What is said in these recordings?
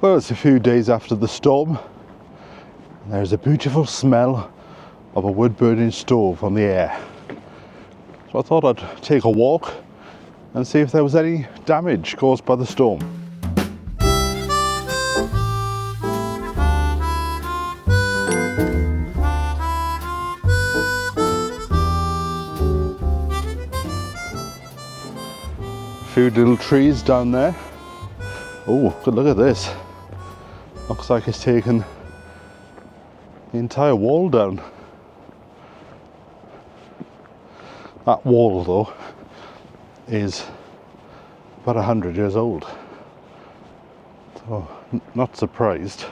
Well, it's a few days after the storm. There's a beautiful smell of a wood burning stove on the air. So I thought I'd take a walk and see if there was any damage caused by the storm. A few little trees down there. Oh, good look at this. Looks like it's taken the entire wall down. That wall though is about 100 years old. So not surprised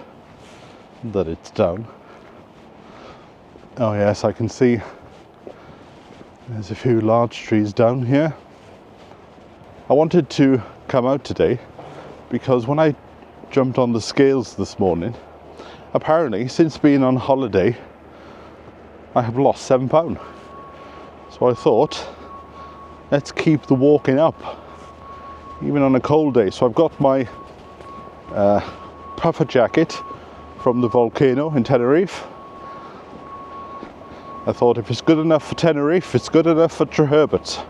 that it's down. Oh yes, I can see there's a few large trees down here. I wanted to come out today because when I jumped on the scales this morning, apparently since being on holiday I have lost 7 pounds. So I thought, let's keep the walking up even on a cold day. So I've got my puffer jacket from the volcano in Tenerife. I thought if it's good enough for Tenerife, it's good enough for Treherbert.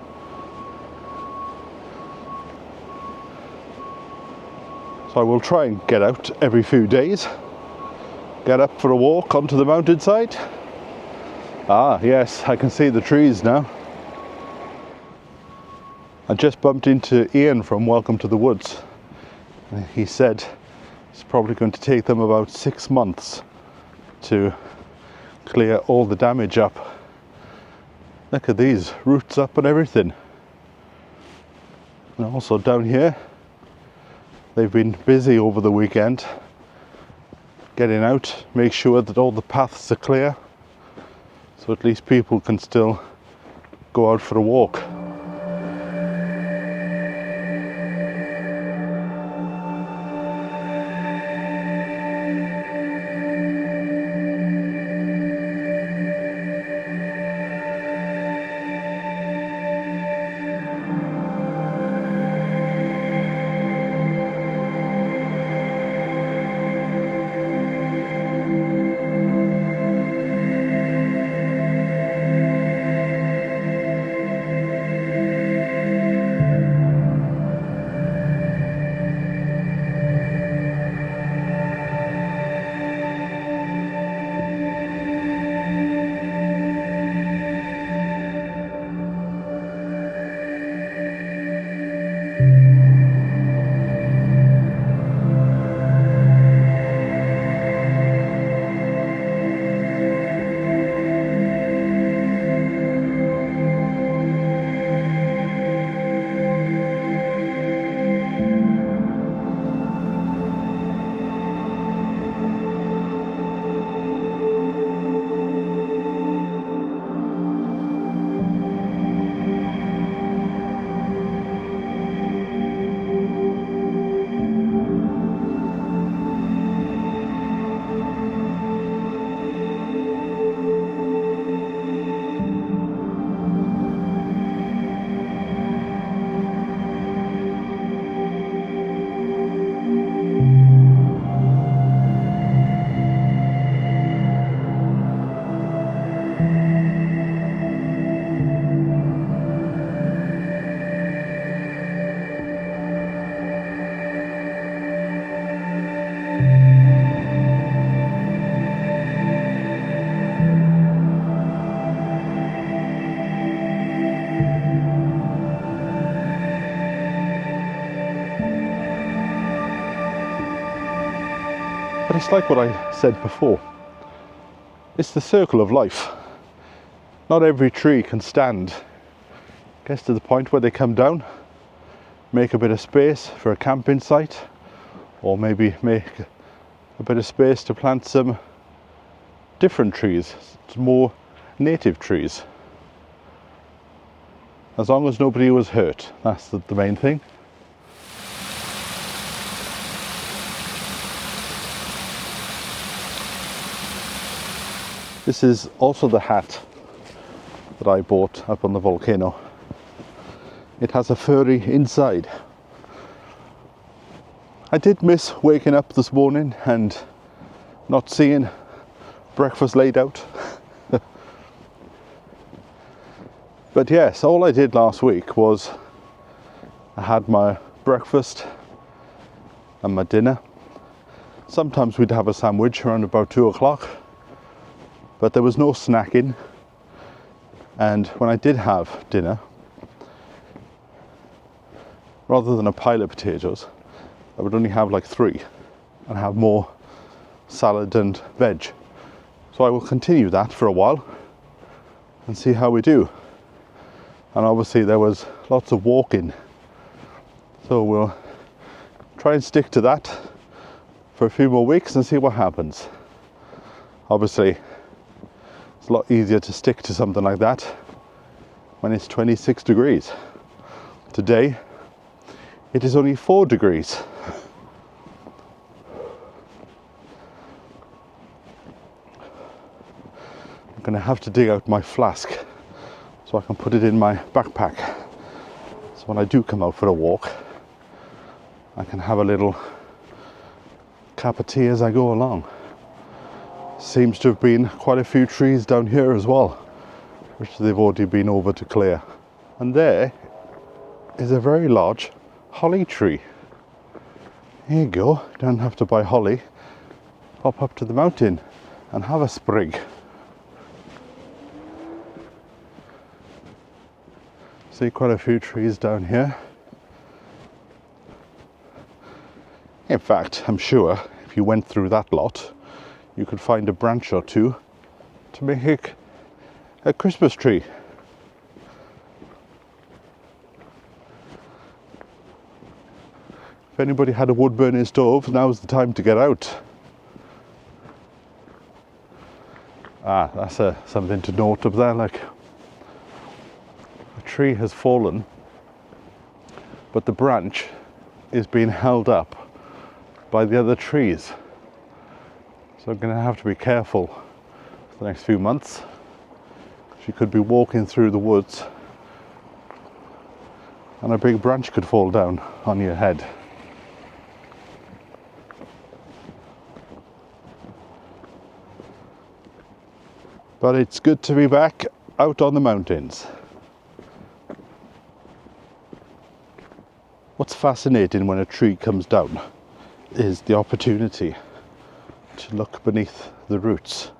So I will try and get out every few days, get up for a walk onto the mountainside. Ah yes, I can see the trees now. I just bumped into Ian from Welcome to the Woods. He said it's probably going to take them about 6 months to clear all the damage up. Look at these roots up and everything. And also down here, they've been busy over the weekend getting out, make sure that all the paths are clear, so at least people can still go out for a walk. But it's like what I said before. It's the circle of life. Not every tree can stand. Gets to the point where they come down, make a bit of space for a camping site, or maybe make a bit of space to plant some different trees, some more native trees. As long as nobody was hurt, that's the main thing. This is also the hat that I bought up on the volcano. It has a furry inside. I did miss waking up this morning and not seeing breakfast laid out. But yes, all I did last week was I had my breakfast and my dinner. Sometimes we'd have a sandwich around about 2 o'clock, but there was no snacking. And when I did have dinner, rather than a pile of potatoes, I would only have like 3 and have more salad and veg. So I will continue that for a while and see how we do. And obviously there was lots of walking, so we'll try and stick to that for a few more weeks and see what happens. Obviously it's a lot easier to stick to something like that when it's 26 degrees. Today it is only 4 degrees. I'm going to have to dig out my flask so I can put it in my backpack. So when I do come out for a walk, I can have a little cup of tea as I go along. Seems to have been quite a few trees down here as well, which they've already been over to clear. And there is a very large holly tree. Here you go, you don't have to buy holly. Pop up to the mountain and have a sprig. See quite a few trees down here. In fact, I'm sure if you went through that lot, you could find a branch or two to make a Christmas tree. If anybody had a wood burning stove, now's the time to get out. Ah, that's something to note up there, like a tree has fallen, but the branch is being held up by the other trees. So I'm going to have to be careful for the next few months. You could be walking through the woods and a big branch could fall down on your head. But it's good to be back out on the mountains. What's fascinating when a tree comes down is the opportunity to look beneath the roots.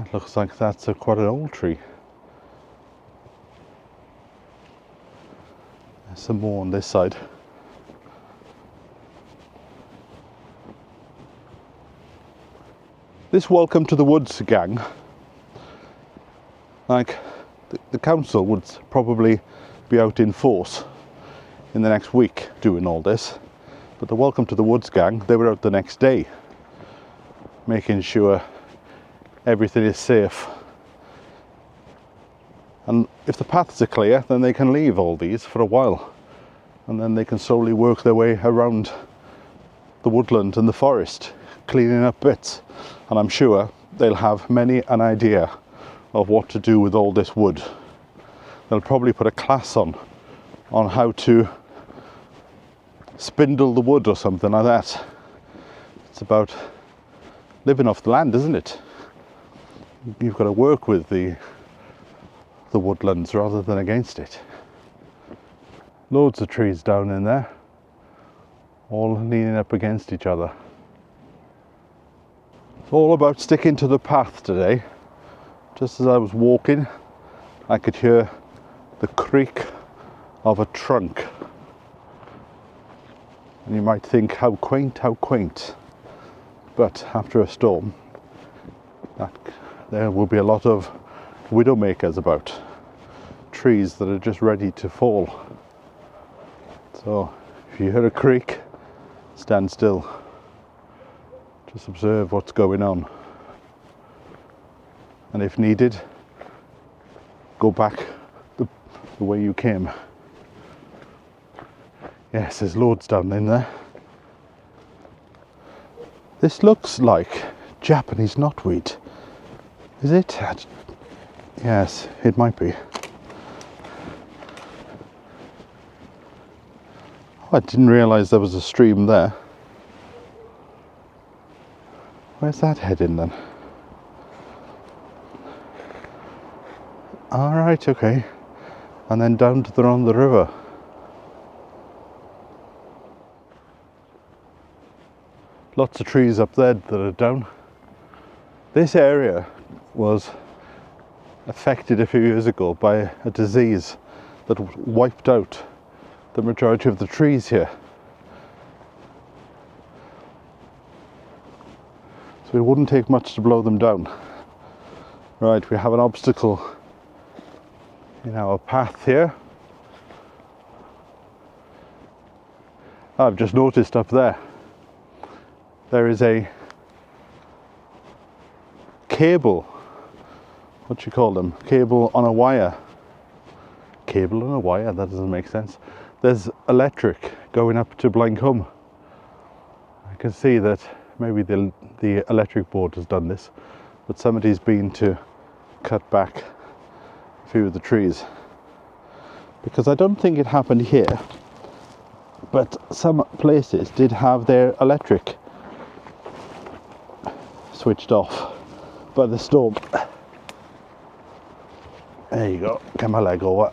It looks like that's quite an old tree. There's some more on this side. This Welcome to the Woods gang, like the council would probably be out in force in the next week doing all this, but the Welcome to the Woods gang, they were out the next day making sure everything is safe. And if the paths are clear, then they can leave all these for a while, and then they can slowly work their way around the woodland and the forest, cleaning up bits. And I'm sure they'll have many an idea of what to do with all this wood. They'll probably put a class on how to spindle the wood or something like that. It's about living off the land, isn't it? You've got to work with the woodlands rather than against it. Loads of trees down in there, all leaning up against each other. It's all about sticking to the path today. Just as I was walking, I could hear the creak of a trunk. And you might think, how quaint, how quaint. But after a storm, there will be a lot of widowmakers about. Trees that are just ready to fall. So if you hear a creak, stand still. Just observe what's going on. And if needed, go back the way you came. Yes, there's loads down in there. This looks like Japanese knotweed. Is it? Yes, it might be. I didn't realise there was a stream there. Where's that heading then? Alright, okay. And then down to on the river. Lots of trees up there that are down. This area was affected a few years ago by a disease that wiped out the majority of the trees here. So it wouldn't take much to blow them down. Right, we have an obstacle in our path here. I've just noticed up there is a cable. What do you call them? Cable on a wire. Cable on a wire? That doesn't make sense. There's electric going up to Blancombe. I can see that maybe the electric board has done this, but somebody's been to cut back a few of the trees. Because I don't think it happened here, but some places did have their electric switched off by the storm. There you go, get my leg over.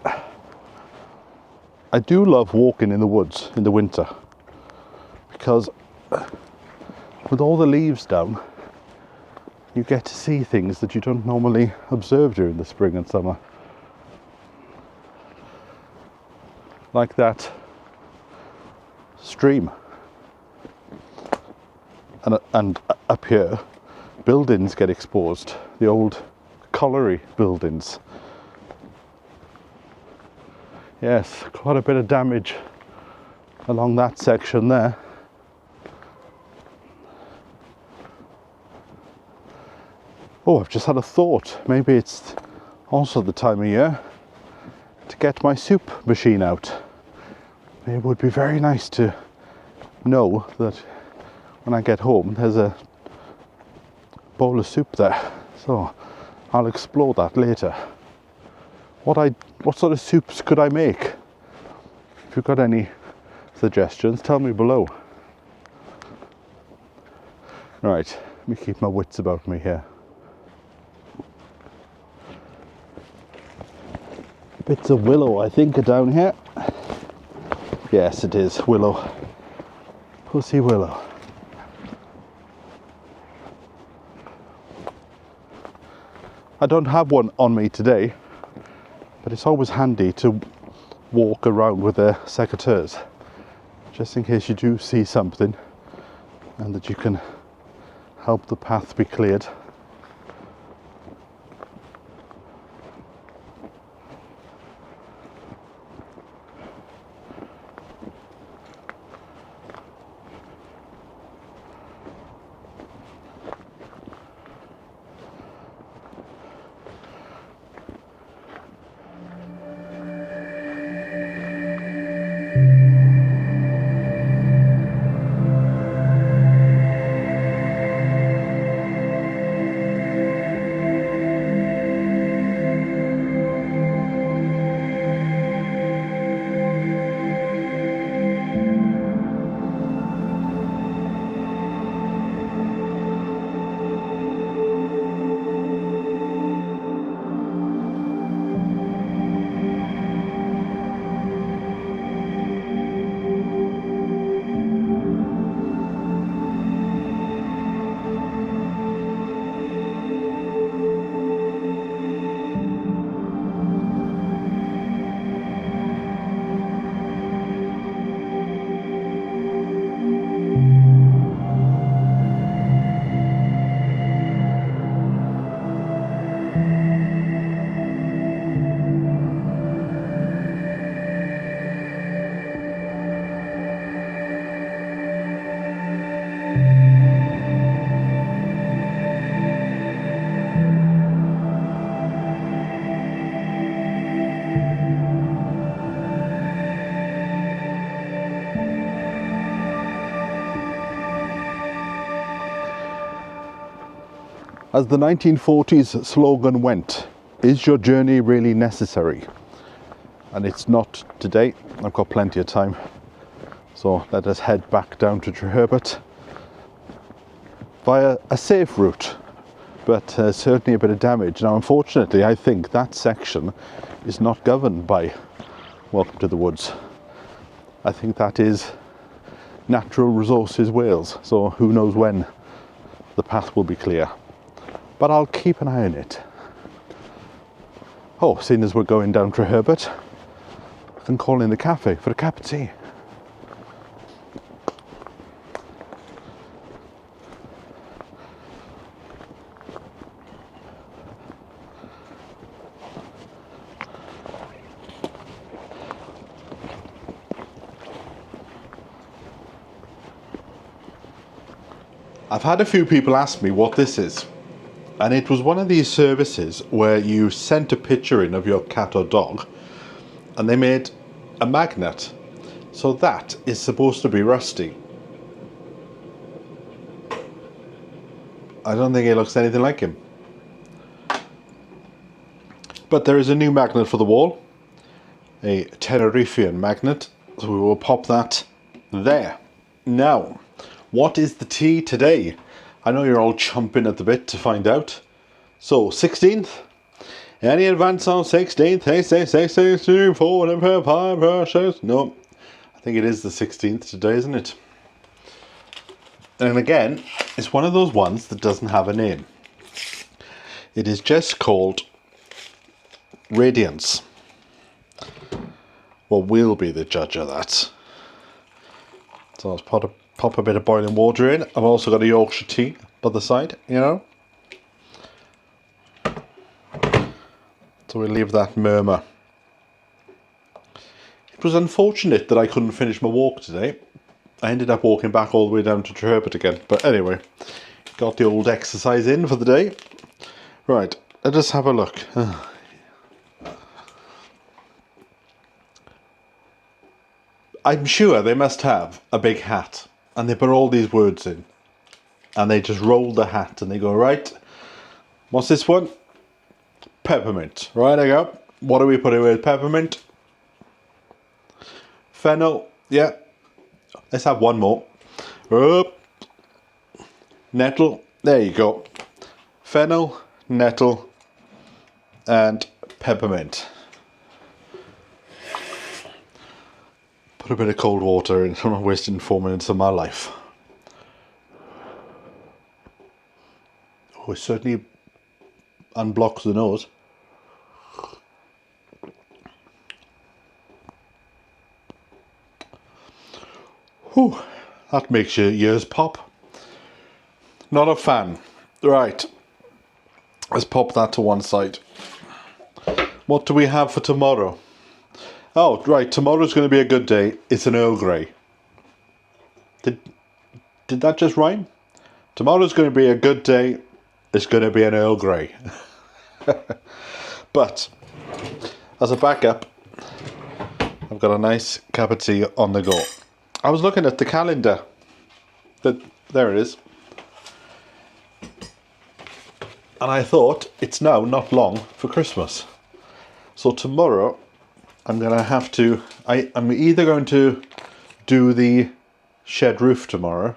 I do love walking in the woods in the winter because with all the leaves down, you get to see things that you don't normally observe during the spring and summer. Like that stream. And up here, buildings get exposed, the old colliery buildings. Yes, quite a bit of damage along that section there. Oh, I've just had a thought. Maybe it's also the time of year to get my soup machine out. It would be very nice to know that when I get home there's a bowl of soup there. So I'll explore that later. What sort of soups could I make? If you've got any suggestions, tell me below. Right, let me keep my wits about me here. Bits of willow, I think, are down here. Yes, it is willow. Pussy willow. I don't have one on me today, but it's always handy to walk around with the secateurs, just in case you do see something and that you can help the path be cleared. As the 1940s slogan went, is your journey really necessary? And it's not today, I've got plenty of time. So let us head back down to Treherbert via a safe route, but certainly a bit of damage. Now unfortunately I think that section is not governed by Welcome to the Woods. I think that is Natural Resources Wales, so who knows when the path will be clear, but I'll keep an eye on it. Oh, seeing as we're going down Treherbert, I can call in the cafe for a cup of tea. I've had a few people ask me what this is, and it was one of these services where you sent a picture in of your cat or dog and they made a magnet. So that is supposed to be Rusty. I don't think it looks anything like him. But there is a new magnet for the wall, a Tenerifean magnet, so we will pop that there. Now, what is the tea today? I know you're all chomping at the bit to find out. So, 16th. Any advance on 16th? Hey, say 16, 4, 5, no. I think it is the 16th today, isn't it? And again, it's one of those ones that doesn't have a name. It is just called Radiance. Well, we'll be the judge of that. So let's pop a bit of boiling water in. I've also got a Yorkshire tea by the side, you know. So we'll leave that murmur. It was unfortunate that I couldn't finish my walk today. I ended up walking back all the way down to Treherbert again. But anyway, got the old exercise in for the day. Right, let us have a look. I'm sure they must have a big hat and they put all these words in and they just roll the hat and they go, right, what's this one? Peppermint. Right, I go. What are we putting with peppermint? Fennel. Yeah. Let's have one more. Nettle. There you go. Fennel, nettle, and peppermint. Put a bit of cold water in. I'm not wasting 4 minutes of my life. Oh, it certainly unblocks the nose. Whew, that makes your ears pop. Not a fan. Right, let's pop that to one side. What do we have for tomorrow? Oh, right, tomorrow's going to be a good day. It's an Earl Grey. Did that just rhyme? Tomorrow's going to be a good day. It's going to be an Earl Grey. But, as a backup, I've got a nice cup of tea on the go. I was looking at the calendar. There it is. And I thought, it's now not long for Christmas. So tomorrow, I'm going to have to... I'm either going to do the shed roof tomorrow.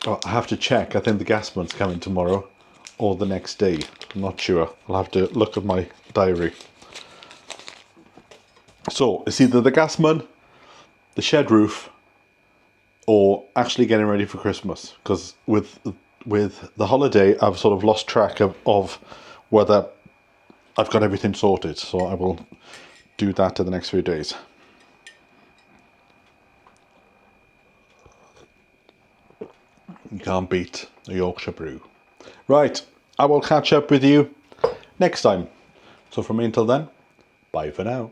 Oh, I have to check. I think the gasman's coming tomorrow or the next day. I'm not sure. I'll have to look at my diary. So it's either the gasman, the shed roof, or actually getting ready for Christmas. Because with the holiday, I've sort of lost track of whether I've got everything sorted. So I will do that in the next few days. You can't beat a Yorkshire brew. Right, I will catch up with you next time. So from me until then, bye for now.